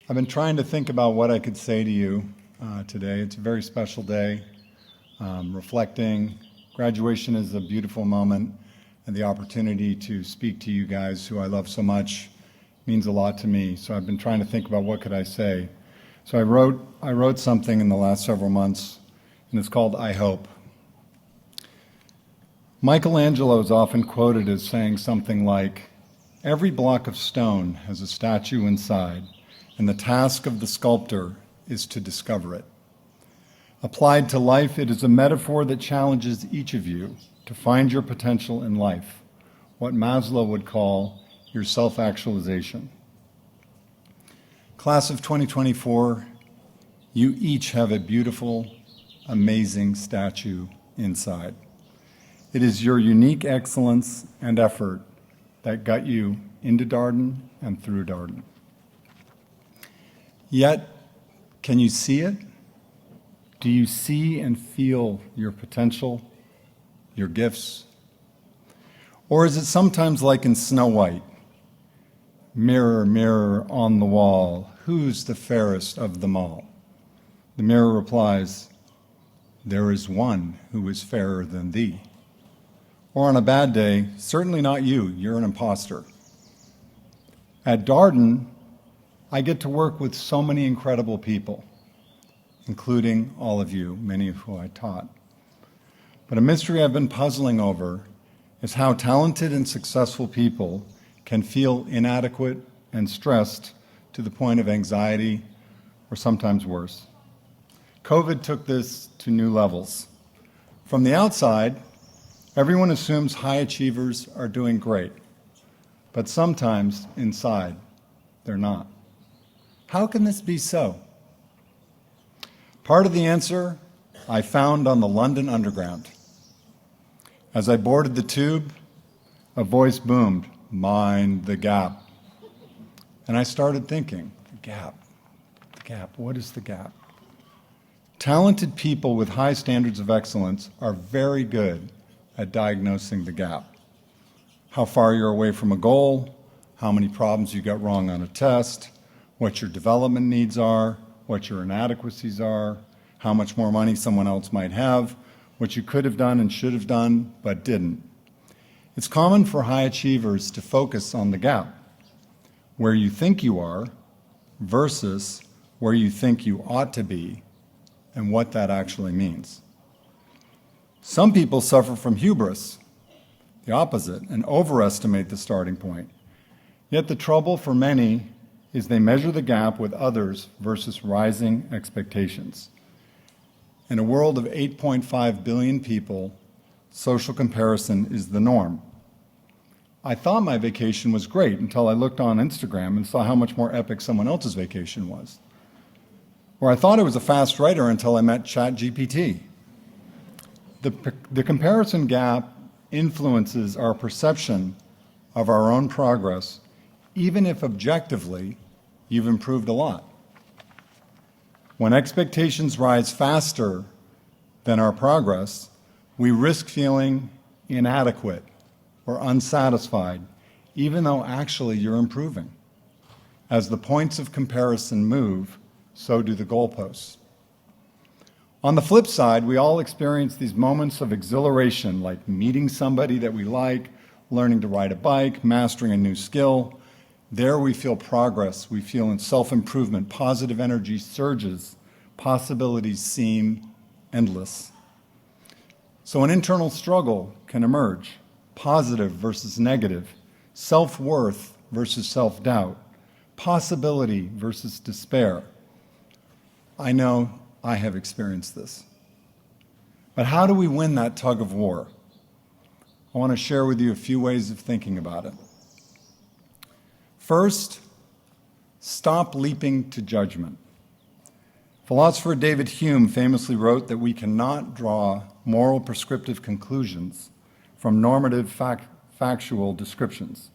I've been trying to think about what I could say to you today. It's a very special day, reflecting. Graduation is a beautiful moment, and the opportunity to speak to you guys who I love so much means a lot to me. So I've been trying to think about what could I say. So I wrote something in the last several months, and it's called I Hope. Michelangelo is often quoted as saying something like, "Every block of stone has a statue inside, and the task of the sculptor is to discover it." Applied to life, it is a metaphor that challenges each of you to find your potential in life, what Maslow would call your self-actualization. Class of 2024, you each have a beautiful, amazing statue inside. It is your unique excellence and effort that got you into Darden and through Darden. Yet, can you see it? Do you see and feel your potential, your gifts? Or is it sometimes like in Snow White? Mirror, mirror on the wall, who's the fairest of them all? The mirror replies, there is one who is fairer than thee. Or on a bad day, certainly not you, you're an imposter. At Darden, I get to work with so many incredible people, including all of you, many of who I taught. But a mystery I've been puzzling over is how talented and successful people can feel inadequate and stressed to the point of anxiety, or sometimes worse. COVID took this to new levels. From the outside, everyone assumes high achievers are doing great, but sometimes inside, they're not. How can this be so? Part of the answer I found on the London Underground. As I boarded the tube, a voice boomed, "Mind the gap." And I started thinking, the gap, what is the gap? Talented people with high standards of excellence are very good at diagnosing the gap. How far you're away from a goal, how many problems you got wrong on a test, what your development needs are, what your inadequacies are, how much more money someone else might have, what you could have done and should have done, but didn't. It's common for high achievers to focus on the gap, where you think you are versus where you think you ought to be, and what that actually means. Some people suffer from hubris, the opposite, and overestimate the starting point. Yet the trouble for many is they measure the gap with others versus rising expectations. In a world of 8.5 billion people, social comparison is the norm. I thought my vacation was great until I looked on Instagram and saw how much more epic someone else's vacation was. Or I thought I was a fast writer until I met ChatGPT. The comparison gap influences our perception of our own progress, even if objectively you've improved a lot. When expectations rise faster than our progress, we risk feeling inadequate or unsatisfied, even though actually you're improving. As the points of comparison move, so do the goalposts. On the flip side, we all experience these moments of exhilaration, like meeting somebody that we like, learning to ride a bike, mastering a new skill. There we feel progress, we feel in self-improvement, positive energy surges, possibilities seem endless. So an internal struggle can emerge, positive versus negative, self-worth versus self-doubt, possibility versus despair. I know I have experienced this. But how do we win that tug of war? I want to share with you a few ways of thinking about it. First, stop leaping to judgment. Philosopher David Hume famously wrote that we cannot draw moral prescriptive conclusions from normative factual descriptions.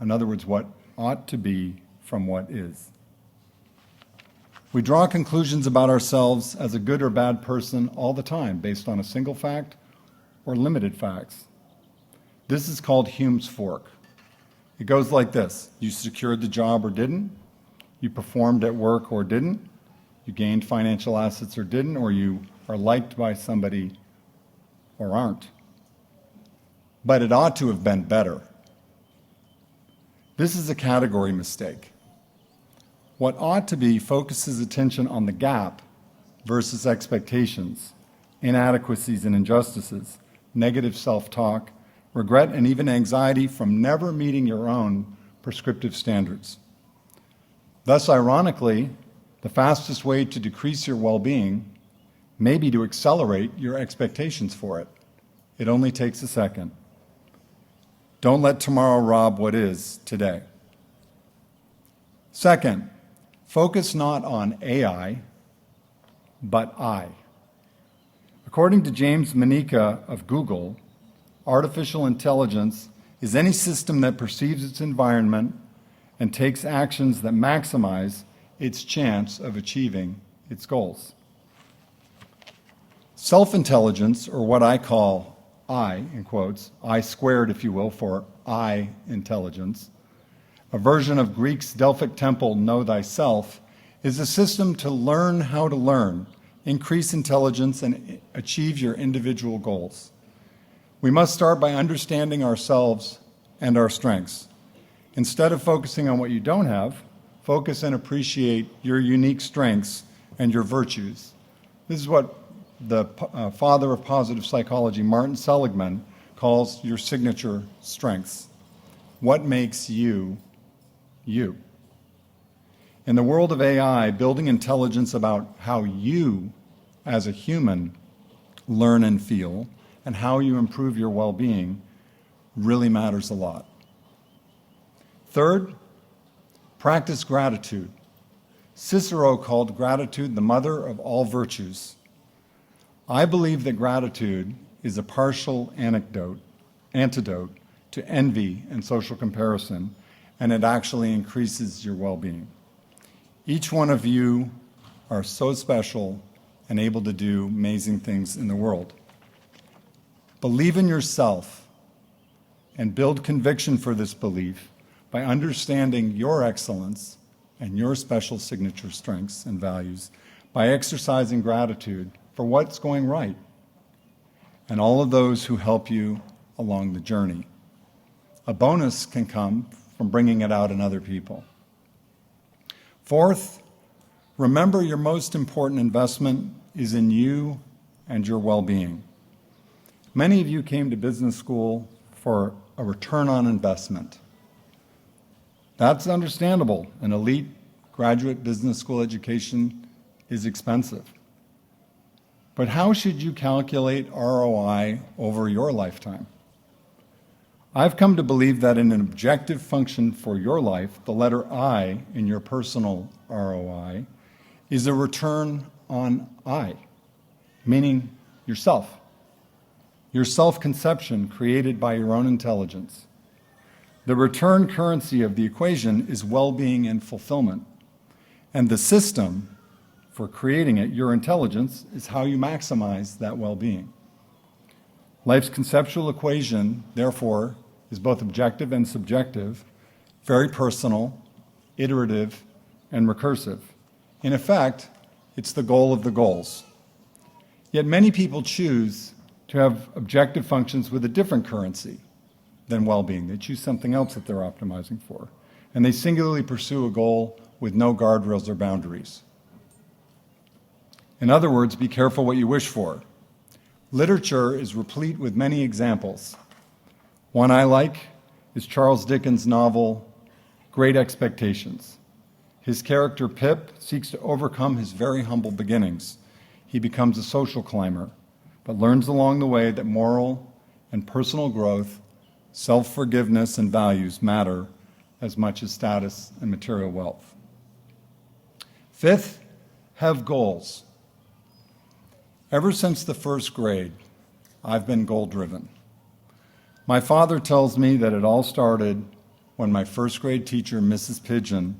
In other words, what ought to be from what is. We draw conclusions about ourselves as a good or bad person all the time based on a single fact or limited facts. This is called Hume's fork. It goes like this: you secured the job or didn't, You performed at work or didn't. You gained financial assets or didn't, or you are liked by somebody or aren't. But it ought to have been better. This is a category mistake. What ought to be focuses attention on the gap versus expectations, inadequacies and injustices, negative self-talk, regret, and even anxiety from never meeting your own prescriptive standards. Thus, ironically, the fastest way to decrease your well-being may be to accelerate your expectations for it. It only takes a second. Don't let tomorrow rob what is today. Second, focus not on AI, but I. According to James Manika of Google, artificial intelligence is any system that perceives its environment and takes actions that maximize its chance of achieving its goals. Self-intelligence, or what I call I, in quotes, I squared, if you will, for I intelligence, a version of Greek's Delphic temple, know thyself, is a system to learn how to learn, increase intelligence, and achieve your individual goals. We must start by understanding ourselves and our strengths. Instead of focusing on what you don't have, focus and appreciate your unique strengths and your virtues. This is what the father of positive psychology, Martin Seligman, calls your signature strengths. What makes you, you? In the world of AI, building intelligence about how you, as a human, learn and feel, and how you improve your well-being really matters a lot. Third, practice gratitude. Cicero called gratitude the mother of all virtues. I believe that gratitude is a partial antidote to envy and social comparison, and it actually increases your well-being. Each one of you are so special and able to do amazing things in the world. Believe in yourself and build conviction for this belief by understanding your excellence and your special signature strengths and values, by exercising gratitude for what's going right and all of those who help you along the journey. A bonus can come from bringing it out in other people. Fourth, remember your most important investment is in you and your well-being. Many of you came to business school for a return on investment. That's understandable. An elite graduate business school education is expensive. But how should you calculate ROI over your lifetime? I've come to believe that in an objective function for your life, the letter I in your personal ROI is a return on I, meaning yourself. Your self-conception created by your own intelligence. The return currency of the equation is well-being and fulfillment. And the system for creating it, your intelligence, is how you maximize that well-being. Life's conceptual equation, therefore, is both objective and subjective, very personal, iterative, and recursive. In effect, it's the goal of the goals. Yet many people choose to have objective functions with a different currency than well-being. They choose something else that they're optimizing for. And they singularly pursue a goal with no guardrails or boundaries. In other words, be careful what you wish for. Literature is replete with many examples. One I like is Charles Dickens' novel, Great Expectations. His character, Pip, seeks to overcome his very humble beginnings. He becomes a social climber, but learns along the way that moral and personal growth, self-forgiveness, and values matter as much as status and material wealth. Fifth, have goals. Ever since the first grade, I've been goal-driven. My father tells me that it all started when my first grade teacher, Mrs. Pigeon,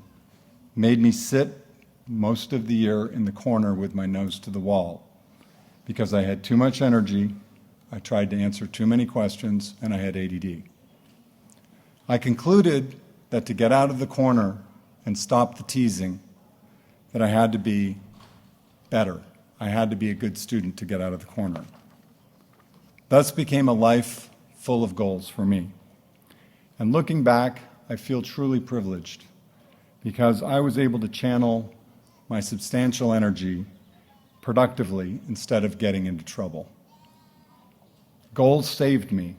made me sit most of the year in the corner with my nose to the wall because I had too much energy, I tried to answer too many questions, and I had ADD. I concluded that to get out of the corner and stop the teasing that I had to be better. I had to be a good student to get out of the corner. Thus became a life full of goals for me. And looking back, I feel truly privileged because I was able to channel my substantial energy productively instead of getting into trouble. Goals saved me,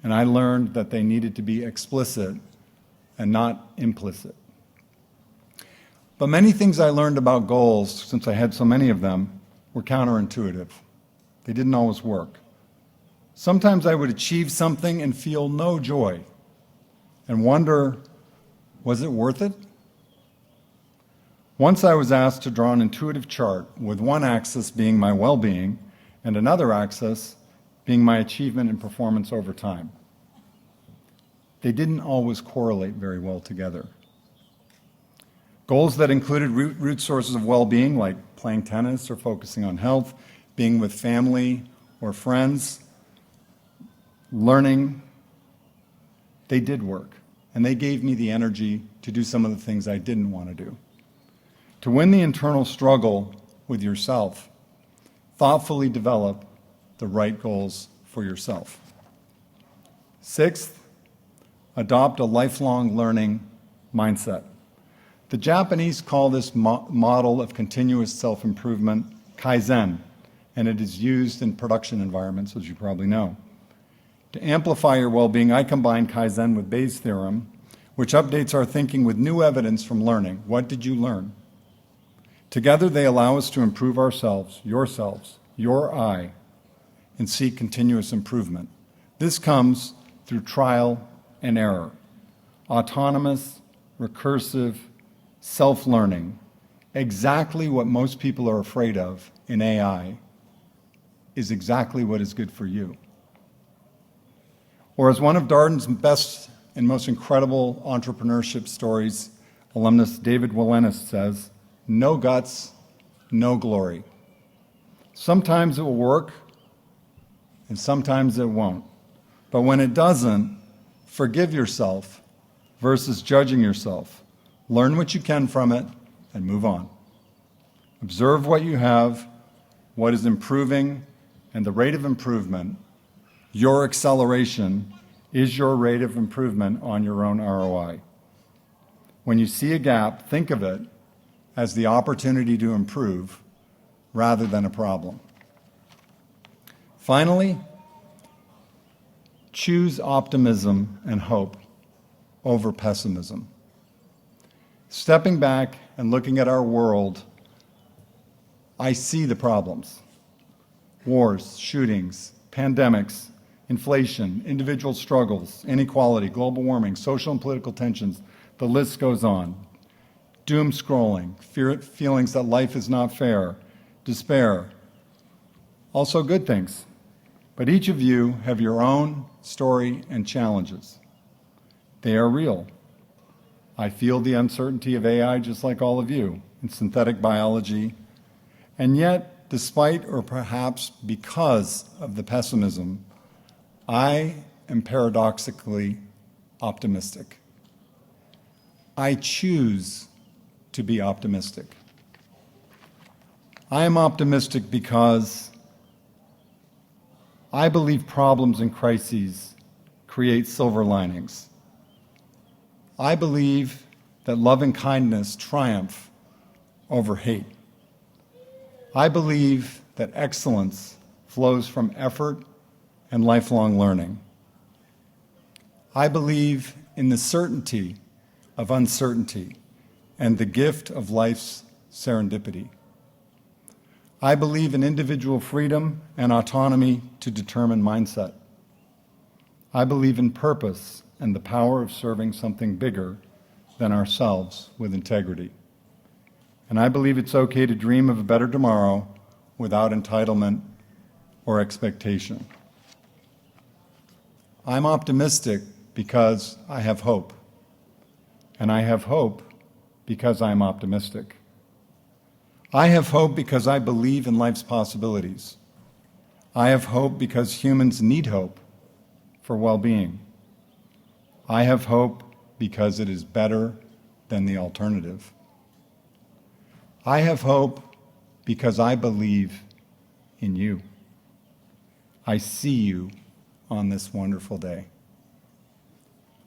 and I learned that they needed to be explicit and not implicit. But many things I learned about goals, since I had so many of them, were counterintuitive. They didn't always work. Sometimes I would achieve something and feel no joy and wonder, was it worth it? Once I was asked to draw an intuitive chart with one axis being my well-being and another axis being my achievement and performance over time. They didn't always correlate very well together. Goals that included root sources of well-being, like playing tennis or focusing on health, being with family or friends, learning, they did work. And they gave me the energy to do some of the things I didn't want to do. To win the internal struggle with yourself, thoughtfully develop the right goals for yourself. Sixth, adopt a lifelong learning mindset. The Japanese call this model of continuous self-improvement Kaizen, and it is used in production environments, as you probably know. To amplify your well-being, I combine Kaizen with Bayes' theorem, which updates our thinking with new evidence from learning. What did you learn? Together, they allow us to improve ourselves, yourselves, your I, and seek continuous improvement. This comes through trial and error. Autonomous, recursive, self-learning, exactly what most people are afraid of in AI, is exactly what is good for you. Or as one of Darden's best and most incredible entrepreneurship stories, alumnus David Willenis says, no guts, no glory. Sometimes it will work, and sometimes it won't. But when it doesn't, forgive yourself versus judging yourself. Learn what you can from it and move on. Observe what you have, what is improving, and the rate of improvement. Your acceleration is your rate of improvement on your own ROI. When you see a gap, think of it as the opportunity to improve rather than a problem. Finally, choose optimism and hope over pessimism. Stepping back and looking at our world, I see the problems. Wars, shootings, pandemics, inflation, individual struggles, inequality, global warming, social and political tensions, the list goes on. Doom scrolling, feelings that life is not fair, despair, also good things. But each of you have your own story and challenges. They are real. I feel the uncertainty of AI just like all of you in synthetic biology, and yet, despite or perhaps because of the pessimism, I am paradoxically optimistic. I choose to be optimistic. I am optimistic because I believe problems and crises create silver linings. I believe that love and kindness triumph over hate. I believe that excellence flows from effort and lifelong learning. I believe in the certainty of uncertainty and the gift of life's serendipity. I believe in individual freedom and autonomy to determine mindset. I believe in purpose and the power of serving something bigger than ourselves with integrity. And I believe it's okay to dream of a better tomorrow without entitlement or expectation. I'm optimistic because I have hope. And I have hope because I'm optimistic. I have hope because I believe in life's possibilities. I have hope because humans need hope for well-being. I have hope because it is better than the alternative. I have hope because I believe in you. I see you on this wonderful day.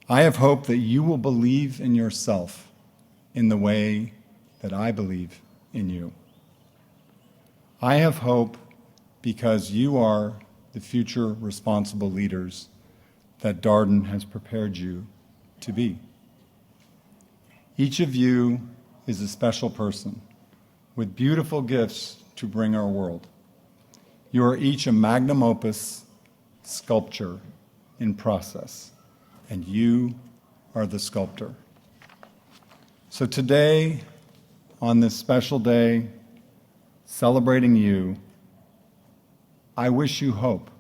I have hope that you will believe in yourself in the way that I believe in you. I have hope because you are the future responsible leaders that Darden has prepared you to be. Each of you is a special person with beautiful gifts to bring our world. You are each a magnum opus sculpture in process, and you are the sculptor. So today, on this special day, celebrating you, I wish you hope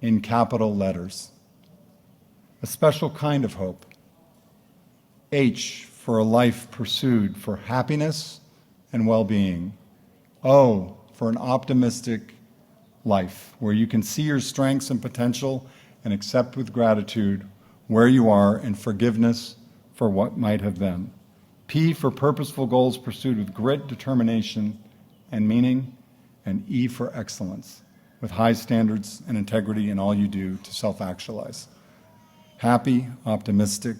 in capital letters. A special kind of hope. H for a life pursued for happiness and well-being. O for an optimistic life where you can see your strengths and potential and accept with gratitude where you are and forgiveness for what might have been. P for purposeful goals pursued with grit, determination, and meaning. And E for excellence, with high standards and integrity in all you do to self-actualize. Happy, optimistic,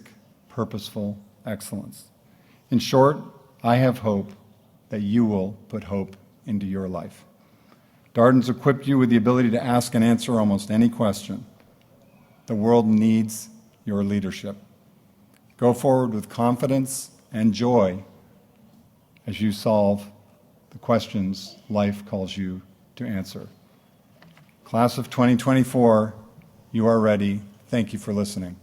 purposeful excellence. In short, I have hope that you will put hope into your life. Darden's equipped you with the ability to ask and answer almost any question. The world needs your leadership. Go forward with confidence and joy as you solve the questions life calls you to answer. Class of 2024, you are ready. Thank you for listening.